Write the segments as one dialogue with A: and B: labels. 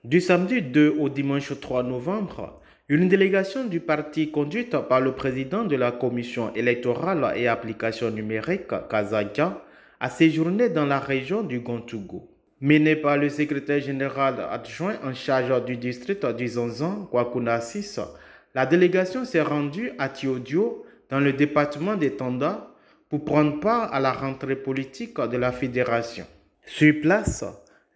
A: Du samedi 2 au dimanche 3 novembre, une délégation du parti conduite par le président de la commission électorale et application numérique, Kazakia, a séjourné dans la région du Gontougou. Menée par le secrétaire général adjoint en charge du district du Zanzan, Kwakuna 6, la délégation s'est rendue à Tiodio, dans le département des Tanda, pour prendre part à la rentrée politique de la fédération. Sur place,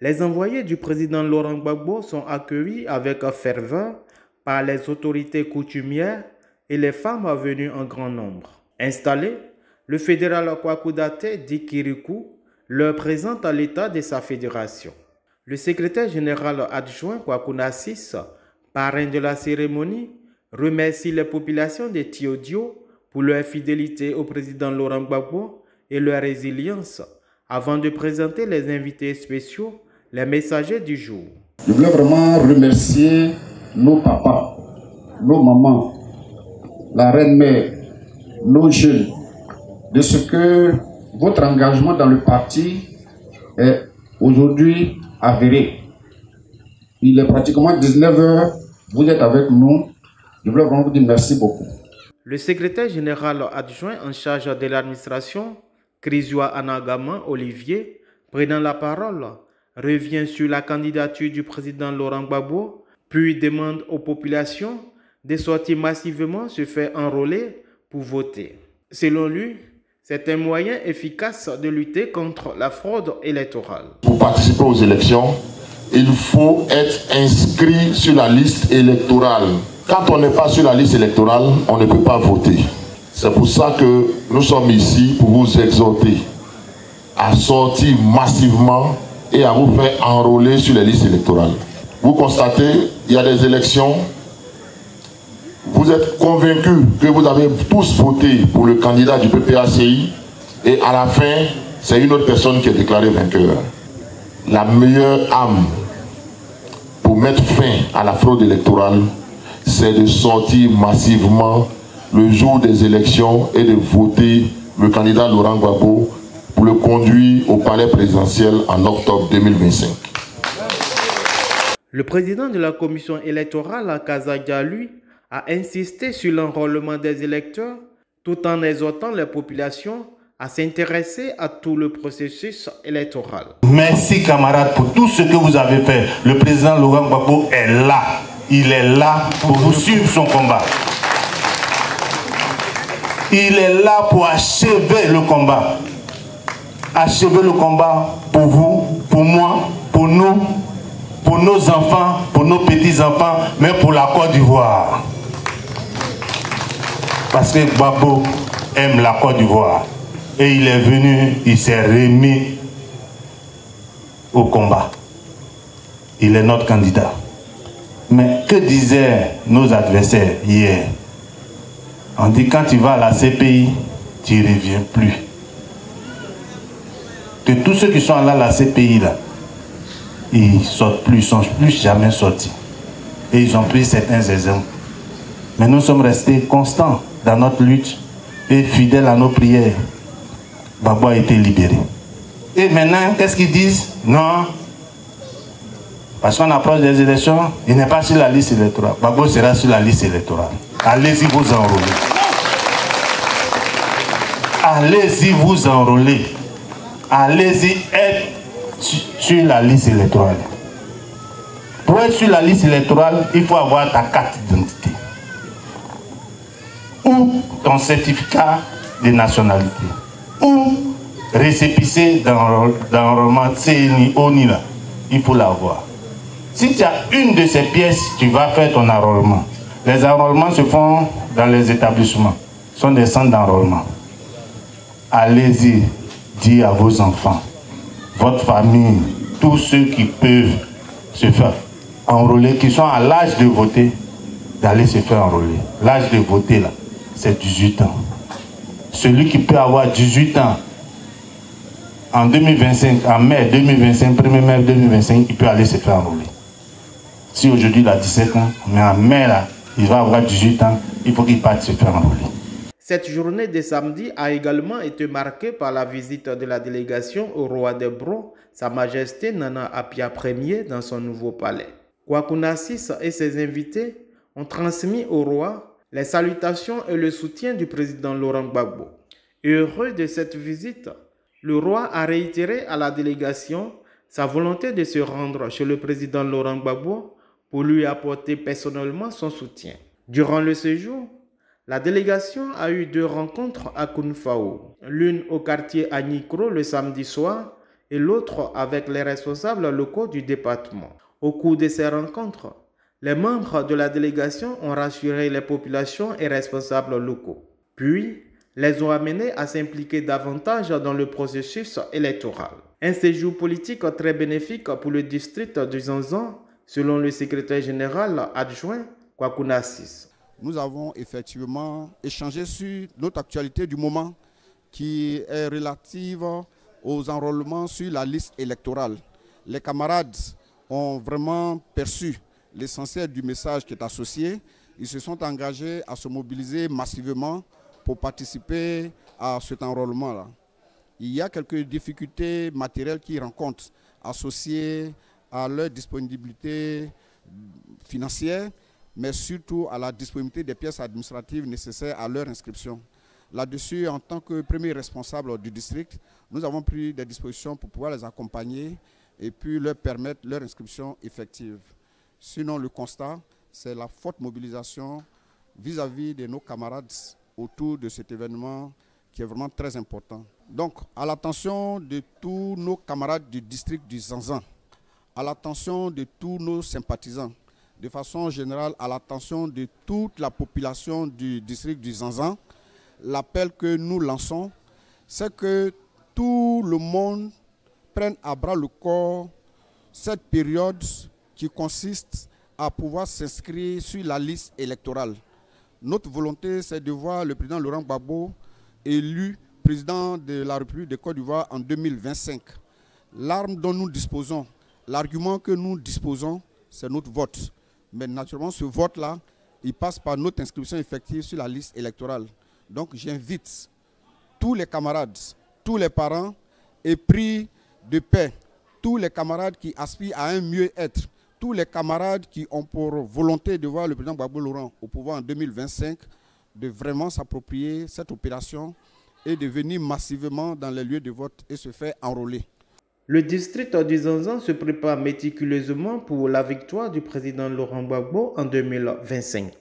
A: les envoyés du président Laurent Gbagbo sont accueillis avec ferveur par les autorités coutumières et les femmes venues en grand nombre. Installé, le fédéral Kwaku Daté Dikirikou leur présente l'état de sa fédération. Le secrétaire général adjoint Kwakuna 6, parrain de la cérémonie, remercie les populations de Tiodio pour leur fidélité au président Laurent Gbagbo et leur résilience, avant de présenter les invités spéciaux, les messagers du jour.
B: Je voulais vraiment remercier nos papas, nos mamans, la reine-mère, nos jeunes, de ce que votre engagement dans le parti est aujourd'hui avéré. Il est pratiquement 19 h, vous êtes avec nous. Je voulais vraiment vous dire merci beaucoup.
A: Le secrétaire général adjoint en charge de l'administration, Krisua Anagaman Olivier, prenant la parole, revient sur la candidature du président Laurent Gbagbo, puis demande aux populations de sortir massivement se faire enrôler pour voter. Selon lui, c'est un moyen efficace de lutter contre la fraude électorale.
C: Pour participer aux élections, il faut être inscrit sur la liste électorale. Quand on n'est pas sur la liste électorale, on ne peut pas voter. C'est pour ça que nous sommes ici pour vous exhorter à sortir massivement et à vous faire enrôler sur les listes électorales. Vous constatez, il y a des élections, vous êtes convaincus que vous avez tous voté pour le candidat du PPACI et à la fin, c'est une autre personne qui est déclarée vainqueur. La meilleure arme pour mettre fin à la fraude électorale, c'est de sortir massivement le jour des élections et de voter le candidat Laurent Gbagbo pour le conduire au palais présidentiel en octobre 2025.
A: Le président de la commission électorale, Kazakia, lui, a insisté sur l'enrôlement des électeurs tout en exhortant les populations à s'intéresser à tout le processus électoral.
D: Merci camarades pour tout ce que vous avez fait. Le président Laurent Gbagbo est là. Il est là pour vous suivre son combat. Il est là pour achever le combat. Achever le combat pour vous, pour moi, pour nous, pour nos enfants, pour nos petits-enfants, mais pour la Côte d'Ivoire. Parce que Gbagbo aime la Côte d'Ivoire. Et il est venu, il s'est remis au combat. Il est notre candidat. Mais que disaient nos adversaires hier? On dit quand tu vas à la CPI, tu ne reviens plus. Que tous ceux qui sont là à la CPI, là, ils ne sortent plus, ils ne sont plus jamais sortis. Et ils ont pris certains exemples. Mais nous sommes restés constants dans notre lutte et fidèles à nos prières. Gbagbo a été libéré. Et maintenant, qu'est-ce qu'ils disent? Non. Parce qu'on approche des élections, il n'est pas sur la liste électorale. Gbagbo sera sur la liste électorale. Allez-y vous enrôler. Allez-y vous enrôler. Allez-y être sur la liste électorale. Pour être sur la liste électorale, il faut avoir ta carte d'identité. Ou ton certificat de nationalité. Ou récépissé d'enrôlement CNI, ONI, il faut l'avoir. Si tu as une de ces pièces, tu vas faire ton enrôlement. Les enrôlements se font dans les établissements. Ce sont des centres d'enrôlement. Allez-y, dites à vos enfants, votre famille, tous ceux qui peuvent se faire enrôler, qui sont à l'âge de voter, d'aller se faire enrôler. L'âge de voter, là, c'est 18 ans. Celui qui peut avoir 18 ans, en 2025, en mai 2025, 1er mai 2025, il peut aller se faire enrôler. Si aujourd'hui il a 17 ans, mais en mai, là, il va avoir 18 ans, il faut qu'il parte se faire enrôler.
A: Cette journée de samedi a également été marquée par la visite de la délégation au roi des Bro, Sa Majesté Nana Apia Ier, dans son nouveau palais. Kwaku Narcisse et ses invités ont transmis au roi les salutations et le soutien du président Laurent Gbagbo. Heureux de cette visite, le roi a réitéré à la délégation sa volonté de se rendre chez le président Laurent Gbagbo pour lui apporter personnellement son soutien. Durant le séjour, la délégation a eu 2 rencontres à Kounfao, l'une au quartier Agnikro le samedi soir et l'autre avec les responsables locaux du département. Au cours de ces rencontres, les membres de la délégation ont rassuré les populations et responsables locaux, puis les ont amenés à s'impliquer davantage dans le processus électoral. Un séjour politique très bénéfique pour le district du Zanzan, selon le secrétaire général adjoint Kwaku Narcisse.
B: Nous avons effectivement échangé sur notre actualité du moment qui est relative aux enrôlements sur la liste électorale. Les camarades ont vraiment perçu l'essentiel du message qui est associé. Ils se sont engagés à se mobiliser massivement pour participer à cet enrôlement-là. Il y a quelques difficultés matérielles qu'ils rencontrent associées à leur disponibilité financière, mais surtout à la disponibilité des pièces administratives nécessaires à leur inscription. Là-dessus, en tant que premier responsable du district, nous avons pris des dispositions pour pouvoir les accompagner et puis leur permettre leur inscription effective. Sinon, le constat, c'est la forte mobilisation vis-à-vis de nos camarades autour de cet événement qui est vraiment très important. Donc, à l'attention de tous nos camarades du district du Zanzan, à l'attention de tous nos sympathisants, de façon générale à l'attention de toute la population du district du Zanzan, l'appel que nous lançons, c'est que tout le monde prenne à bras le corps cette période qui consiste à pouvoir s'inscrire sur la liste électorale. Notre volonté, c'est de voir le président Laurent Gbagbo élu président de la République de Côte d'Ivoire en 2025. L'arme dont nous disposons, l'argument que nous disposons, c'est notre vote. Mais naturellement, ce vote-là, il passe par notre inscription effective sur la liste électorale. Donc j'invite tous les camarades, tous les parents épris de paix, tous les camarades qui aspirent à un mieux-être, tous les camarades qui ont pour volonté de voir le président Gbagbo Laurent au pouvoir en 2025, de vraiment s'approprier cette opération et de venir massivement dans les lieux de vote et se faire enrôler.
A: Le district du Zanzan se prépare méticuleusement pour la victoire du président Laurent Gbagbo en 2025.